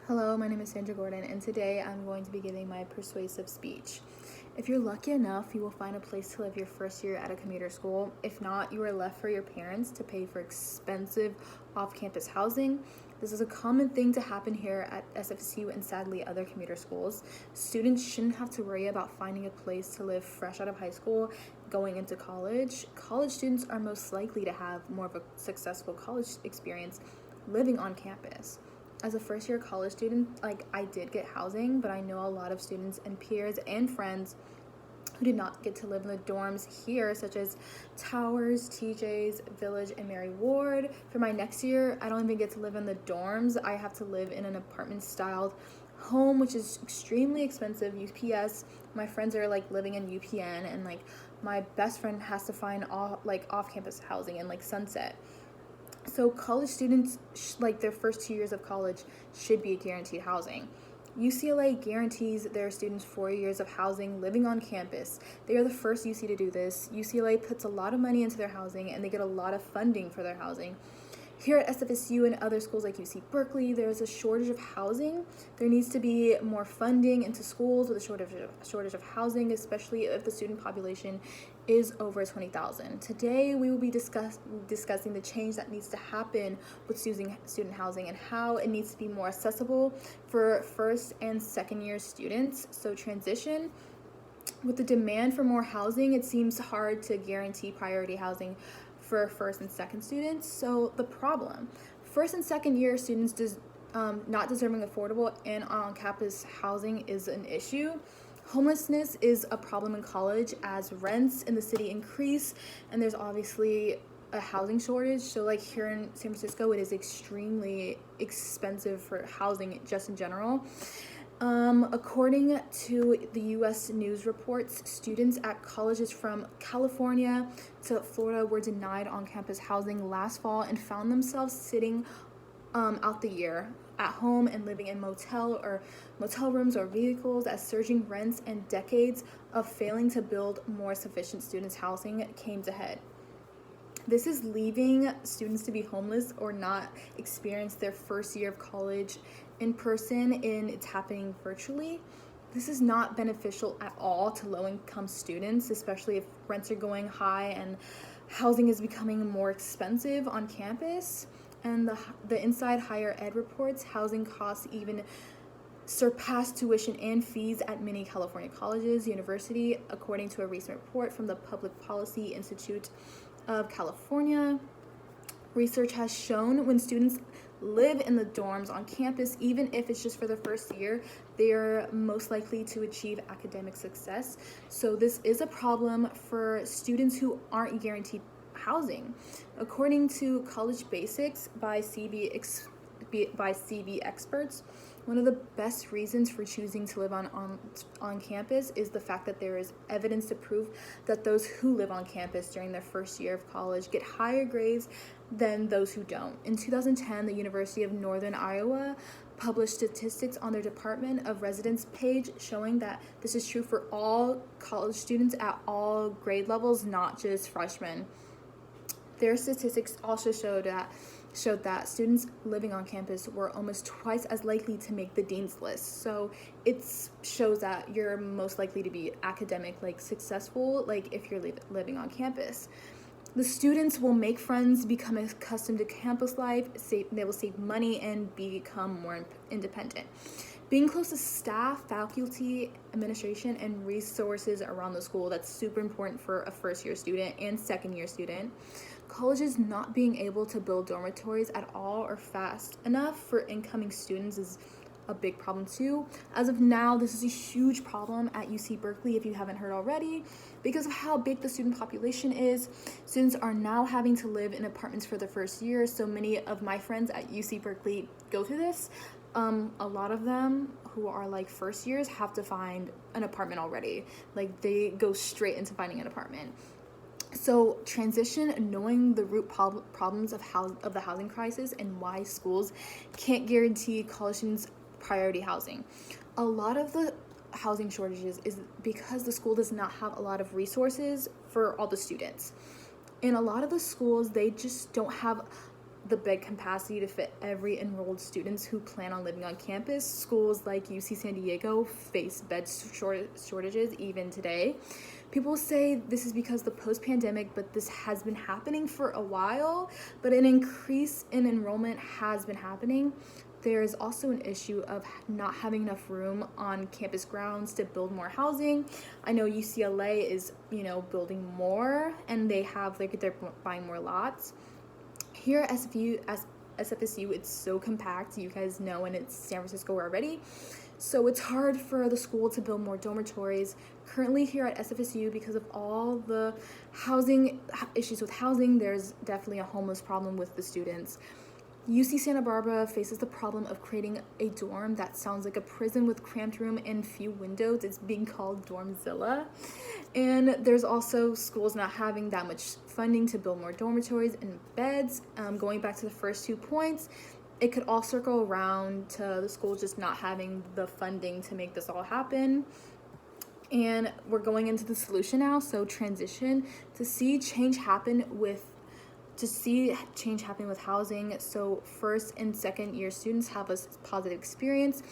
Hello, my name is Sandra Gordon, and today I'm going to be giving my persuasive speech. If you're lucky enough, you will find a place to live your first year at a commuter school. If not, you are left for your parents to pay for expensive off-campus housing. This is a common thing to happen here at SFSU and sadly other commuter schools. Students shouldn't have to worry about finding a place to live fresh out of high school going into college. College students are most likely to have more of a successful college experience living on campus. As a first year college student, I did get housing, but I know a lot of students and peers and friends who did not get to live in the dorms here, such as Towers, TJ's, Village, and Mary Ward. For my next year, I don't even get to live in the dorms. I have to live in an apartment-styled home, which is extremely expensive. UPS, my friends are living in UPN, and my best friend has to find off-campus housing in Sunset. So college students, their first 2 years of college should be guaranteed housing. UCLA guarantees their students 4 years of housing living on campus. They are the first UC to do this. UCLA puts a lot of money into their housing and they get a lot of funding for their housing. Here at SFSU and other schools like UC Berkeley, there's a shortage of housing. There needs to be more funding into schools with a shortage of housing, especially if the student population is over 20,000. Today, we will be discussing the change that needs to happen with student housing and how it needs to be more accessible for first and second year students. So transition. With the demand for more housing, it seems hard to guarantee priority housing for first and second students. So the problem, first and second year students not deserving affordable and on-campus housing is an issue. Homelessness is a problem in college as rents in the city increase and there's obviously a housing shortage. So here in San Francisco, it is extremely expensive for housing just in general. According to the U.S. News reports, students at colleges from California to Florida were denied on-campus housing last fall and found themselves sitting out the year at home and living in motel rooms or vehicles as surging rents and decades of failing to build more sufficient students' housing came to head. This is leaving students to be homeless or not experience their first year of college in person, and it's happening virtually. This is not beneficial at all to low-income students, especially if rents are going high and housing is becoming more expensive on campus. And the Inside Higher Ed reports housing costs even surpass tuition and fees at many California colleges, university, according to a recent report from the Public Policy Institute of California. Research has shown when students live in the dorms on campus, even if it's just for the first year, they are most likely to achieve academic success. So this is a problem for students who aren't guaranteed housing. According to College Basics by CV experts, one of the best reasons for choosing to live on campus is the fact that there is evidence to prove that those who live on campus during their first year of college get higher grades than those who don't. In 2010, the University of Northern Iowa published statistics on their Department of Residence page showing that this is true for all college students at all grade levels, not just freshmen. Their statistics also showed that students living on campus were almost twice as likely to make the dean's list. So it shows that you're most likely to be academic, successful, if you're living on campus. The students will make friends, become accustomed to campus life, they will save money and become more independent. Being close to staff, faculty, administration, and resources around the school, that's super important for a first-year student and second-year student. Colleges not being able to build dormitories at all or fast enough for incoming students is a big problem too. As of now, this is a huge problem at UC Berkeley if you haven't heard already. Because of how big the student population is, students are now having to live in apartments for the first year. So many of my friends at UC Berkeley go through this. A lot of them who are first years have to find an apartment already. They go straight into finding an apartment. So transition, knowing the root problems of the housing crisis and why schools can't guarantee college students priority housing. A lot of the housing shortages is because the school does not have a lot of resources for all the students. In a lot of the schools, they just don't have the bed capacity to fit every enrolled students who plan on living on campus. Schools like UC San Diego face bed shortages even today. People say this is because the post-pandemic, but this has been happening for a while, but an increase in enrollment has been happening. There's also an issue of not having enough room on campus grounds to build more housing. I know UCLA is, building more, and they're buying more lots. Here at SFSU, it's so compact, you guys know, and it's San Francisco already. So it's hard for the school to build more dormitories. Currently here at SFSU, because of all the issues with housing, there's definitely a homeless problem with the students. UC Santa Barbara faces the problem of creating a dorm that sounds like a prison with cramped room and few windows. It's being called Dormzilla. And there's also schools not having that much funding to build more dormitories and beds. Going back to the first 2 points, it could all circle around to the schools just not having the funding to make this all happen. And we're going into the solution now, so transition to see change happen with housing. So first and second year students have a positive experience.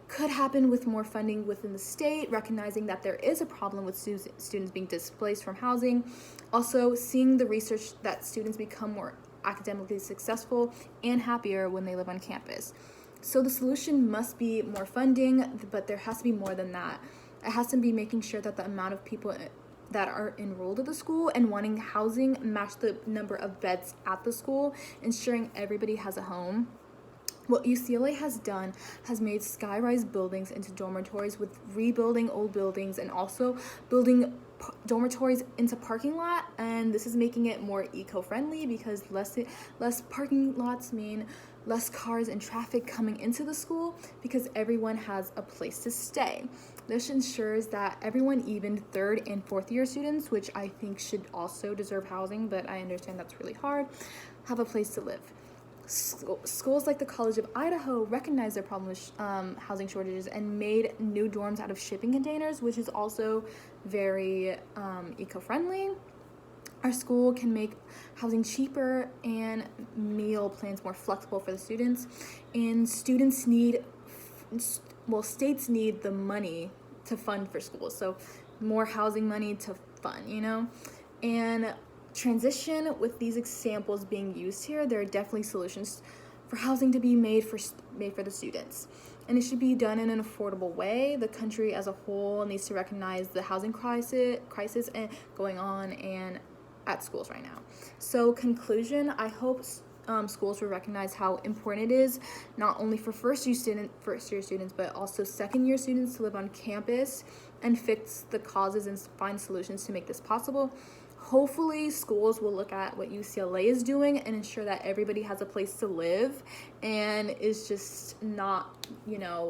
Could happen with more funding within the state, recognizing that there is a problem with students being displaced from housing. Also, seeing the research that students become more academically successful and happier when they live on campus. So the solution must be more funding, but there has to be more than that. It has to be making sure that the amount of people that are enrolled at the school and wanting housing match the number of beds at the school, ensuring everybody has a home. What UCLA has done has made skyrise buildings into dormitories, with rebuilding old buildings and also building dormitories into parking lot, and this is making it more eco-friendly because less parking lots mean less cars and traffic coming into the school because everyone has a place to stay. This ensures that everyone, even third and fourth year students, which I think should also deserve housing, but I understand that's really hard, have a place to live. Schools like the College of Idaho recognized their problem with housing shortages and made new dorms out of shipping containers, which is also very eco-friendly. Our school can make housing cheaper and meal plans more flexible for the students. And states need the money to fund for schools. So more housing money to fund, And transition with these examples being used here, there are definitely solutions for housing to be made for the students. And it should be done in an affordable way. The country as a whole needs to recognize the housing crisis and going on and at schools right now. So conclusion, I hope schools will recognize how important it is not only for first year students but also second year students to live on campus and fix the causes and find solutions to make this possible. Hopefully schools will look at what UCLA is doing and ensure that everybody has a place to live and is just not,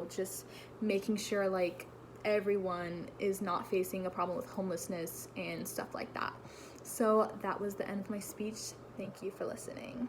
just making sure like everyone is not facing a problem with homelessness and stuff like that. So that was the end of my speech. Thank you for listening.